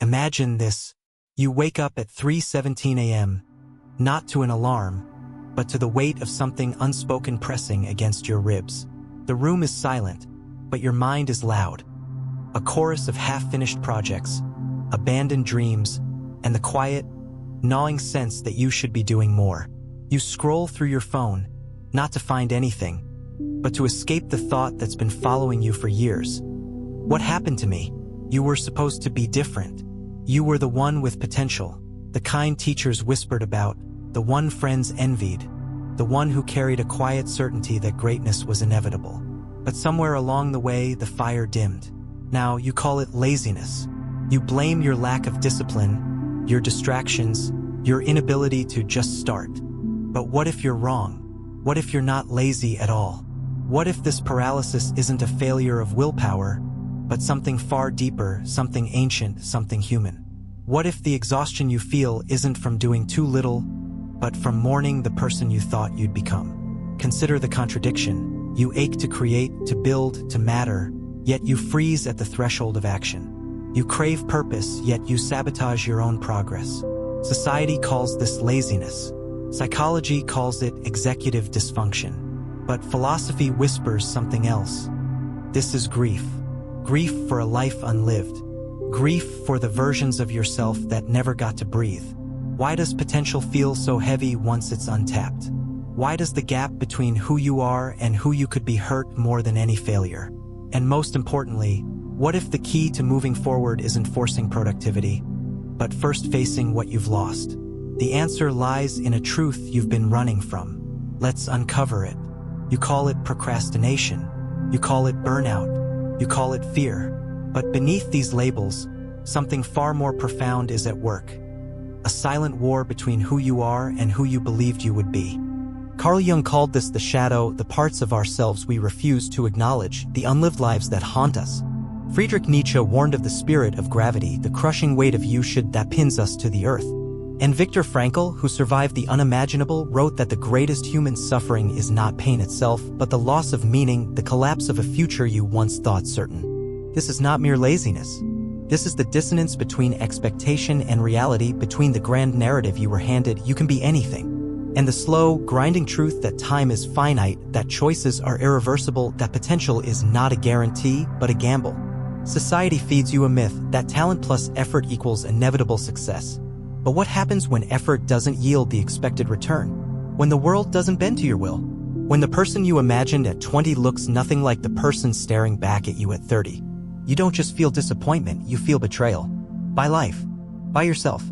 Imagine this. You wake up at 3:17 a.m., not to an alarm, but to the weight of something unspoken pressing against your ribs. The room is silent, but your mind is loud. A chorus of half-finished projects, abandoned dreams, and the quiet, gnawing sense that you should be doing more. You scroll through your phone, not to find anything, but to escape the thought that's been following you for years. What happened to me? You were supposed to be different. You were the one with potential, the kind teachers whispered about, the one friends envied, the one who carried a quiet certainty that greatness was inevitable. But somewhere along the way, the fire dimmed. Now you call it laziness. You blame your lack of discipline, your distractions, your inability to just start. But what if you're wrong? What if you're not lazy at all? What if this paralysis isn't a failure of willpower, but something far deeper, something ancient, something human? What if the exhaustion you feel isn't from doing too little, but from mourning the person you thought you'd become? Consider the contradiction. You ache to create, to build, to matter, yet you freeze at the threshold of action. You crave purpose, yet you sabotage your own progress. Society calls this laziness. Psychology calls it executive dysfunction. But philosophy whispers something else. This is grief. Grief for a life unlived. Grief for the versions of yourself that never got to breathe. Why does potential feel so heavy once it's untapped? Why does the gap between who you are and who you could be hurt more than any failure? And most importantly, what if the key to moving forward isn't forcing productivity, but first facing what you've lost? The answer lies in a truth you've been running from. Let's uncover it. You call it procrastination. You call it burnout. You call it fear. But beneath these labels, something far more profound is at work. A silent war between who you are and who you believed you would be. Carl Jung called this the shadow, the parts of ourselves we refuse to acknowledge, the unlived lives that haunt us. Friedrich Nietzsche warned of the spirit of gravity, the crushing weight of you-should that pins us to the earth. And Viktor Frankl, who survived the unimaginable, wrote that the greatest human suffering is not pain itself, but the loss of meaning, the collapse of a future you once thought certain. This is not mere laziness. This is the dissonance between expectation and reality, between the grand narrative you were handed, you can be anything, and the slow, grinding truth that time is finite, that choices are irreversible, that potential is not a guarantee, but a gamble. Society feeds you a myth that talent plus effort equals inevitable success. But what happens when effort doesn't yield the expected return? When the world doesn't bend to your will? When the person you imagined at 20 looks nothing like the person staring back at you at 30? You don't just feel disappointment, you feel betrayal. By life. By yourself.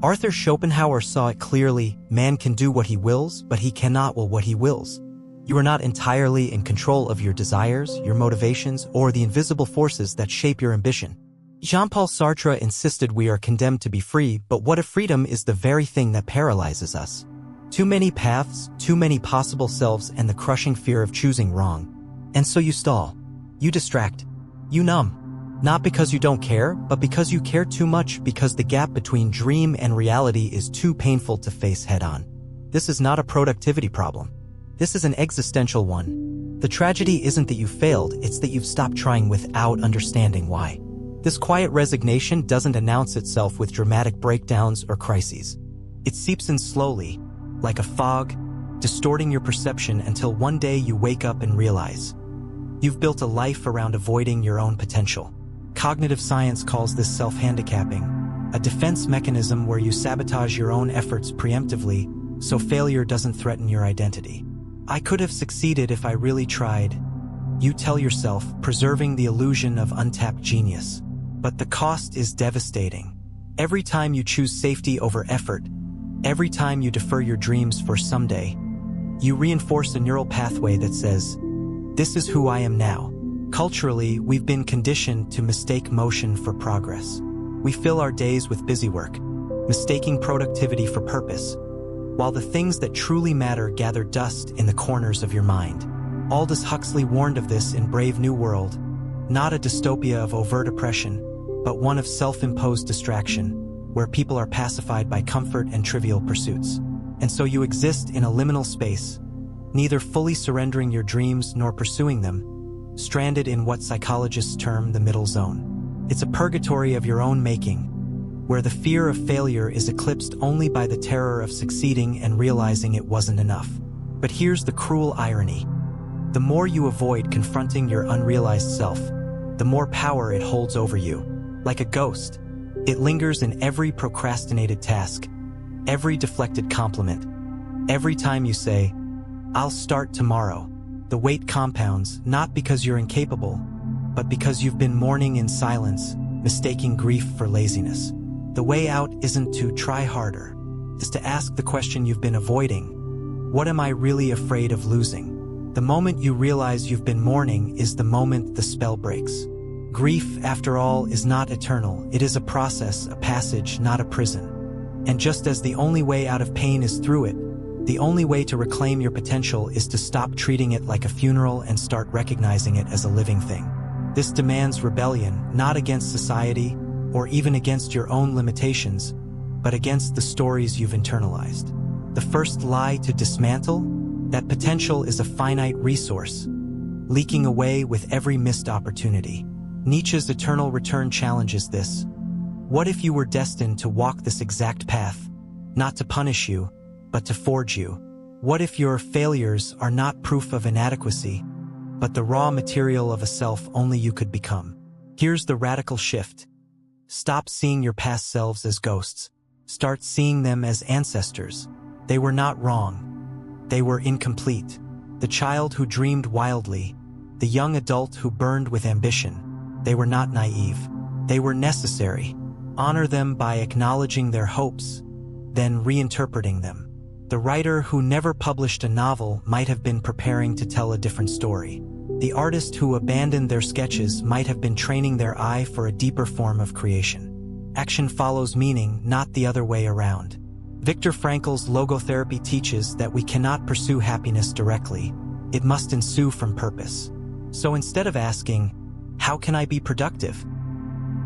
Arthur Schopenhauer saw it clearly: man can do what he wills, but he cannot will what he wills. You are not entirely in control of your desires, your motivations, or the invisible forces that shape your ambition. Jean-Paul Sartre insisted we are condemned to be free, but what if freedom is the very thing that paralyzes us? Too many paths, too many possible selves, and the crushing fear of choosing wrong. And so you stall. You distract. You numb. Not because you don't care, but because you care too much, because the gap between dream and reality is too painful to face head-on. This is not a productivity problem. This is an existential one. The tragedy isn't that you failed, it's that you've stopped trying without understanding why. This quiet resignation doesn't announce itself with dramatic breakdowns or crises. It seeps in slowly, like a fog, distorting your perception until one day you wake up and realize you've built a life around avoiding your own potential. Cognitive science calls this self-handicapping, a defense mechanism where you sabotage your own efforts preemptively so failure doesn't threaten your identity. I could have succeeded if I really tried, you tell yourself, preserving the illusion of untapped genius. But the cost is devastating. Every time you choose safety over effort, every time you defer your dreams for someday, you reinforce a neural pathway that says, "This is who I am now." Culturally, we've been conditioned to mistake motion for progress. We fill our days with busy work, mistaking productivity for purpose, while the things that truly matter gather dust in the corners of your mind. Aldous Huxley warned of this in Brave New World, not a dystopia of overt oppression, but one of self-imposed distraction, where people are pacified by comfort and trivial pursuits. And so you exist in a liminal space, neither fully surrendering your dreams nor pursuing them, stranded in what psychologists term the middle zone. It's a purgatory of your own making, where the fear of failure is eclipsed only by the terror of succeeding and realizing it wasn't enough. But here's the cruel irony. The more you avoid confronting your unrealized self, the more power it holds over you. Like a ghost, it lingers in every procrastinated task, every deflected compliment. Every time you say, "I'll start tomorrow," the weight compounds, not because you're incapable, but because you've been mourning in silence, mistaking grief for laziness. The way out isn't to try harder. It's to ask the question you've been avoiding. What am I really afraid of losing? The moment you realize you've been mourning is the moment the spell breaks. Grief, after all, is not eternal. It is a process, a passage, not a prison. And just as the only way out of pain is through it, the only way to reclaim your potential is to stop treating it like a funeral and start recognizing it as a living thing. This demands rebellion, not against society or even against your own limitations, but against the stories you've internalized. The first lie to dismantle? That potential is a finite resource, leaking away with every missed opportunity. Nietzsche's eternal return challenges this. What if you were destined to walk this exact path, not to punish you, but to forge you? What if your failures are not proof of inadequacy, but the raw material of a self only you could become? Here's the radical shift. Stop seeing your past selves as ghosts. Start seeing them as ancestors. They were not wrong. They were incomplete. The child who dreamed wildly, the young adult who burned with ambition, they were not naive. They were necessary. Honor them by acknowledging their hopes, then reinterpreting them. The writer who never published a novel might have been preparing to tell a different story. The artist who abandoned their sketches might have been training their eye for a deeper form of creation. Action follows meaning, not the other way around. Viktor Frankl's logotherapy teaches that we cannot pursue happiness directly. It must ensue from purpose. So instead of asking, "How can I be productive?"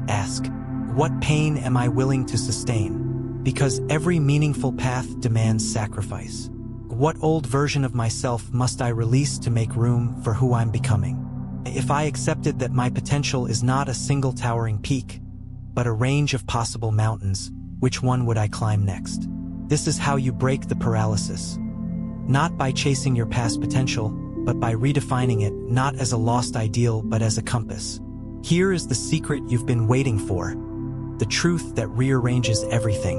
ask, "What pain am I willing to sustain?" Because every meaningful path demands sacrifice. What old version of myself must I release to make room for who I'm becoming? If I accepted that my potential is not a single towering peak, but a range of possible mountains, which one would I climb next? This is how you break the paralysis. Not by chasing your past potential, but by redefining it not as a lost ideal but as a compass. Here is the secret you've been waiting for. The truth that rearranges everything.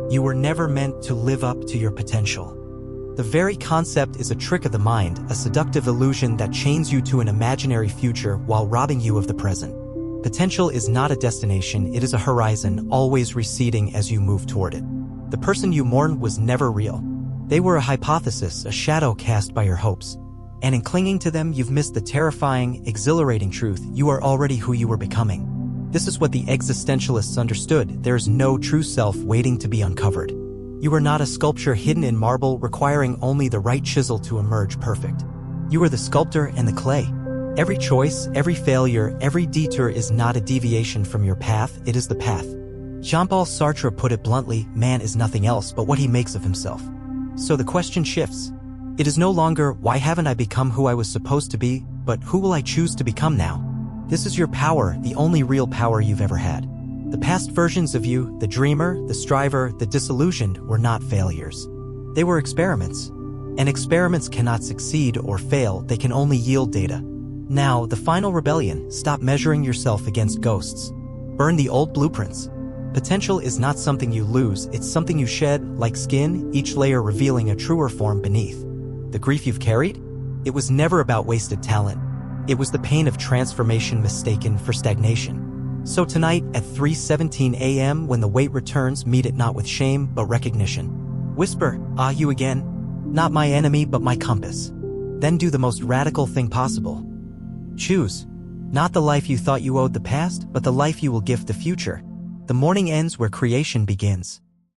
You were never meant to live up to your potential. The very concept is a trick of the mind, a seductive illusion that chains you to an imaginary future while robbing you of the present. Potential is not a destination, it is a horizon, always receding as you move toward it. The person you mourn was never real. They were a hypothesis, a shadow cast by your hopes. And in clinging to them, you've missed the terrifying, exhilarating truth: you are already who you were becoming. This is what the existentialists understood. There is no true self waiting to be uncovered. You are not a sculpture hidden in marble requiring only the right chisel to emerge perfect. You are the sculptor and the clay. Every choice, every failure, every detour is not a deviation from your path, it is the path. Jean-Paul Sartre put it bluntly, man is nothing else but what he makes of himself. So the question shifts. It is no longer, why haven't I become who I was supposed to be, but who will I choose to become now? This is your power, the only real power you've ever had. The past versions of you, the dreamer, the striver, the disillusioned, were not failures. They were experiments. And experiments cannot succeed or fail, they can only yield data. Now, the final rebellion: stop measuring yourself against ghosts. Burn the old blueprints. Potential is not something you lose, it's something you shed, like skin, each layer revealing a truer form beneath. The grief you've carried? It was never about wasted talent. It was the pain of transformation mistaken for stagnation. So tonight, at 3:17 a.m., when the weight returns, meet it not with shame, but recognition. Whisper, "Ah, you again? Not my enemy, but my compass." Then do the most radical thing possible. Choose. Not the life you thought you owed the past, but the life you will gift the future. The morning ends where creation begins.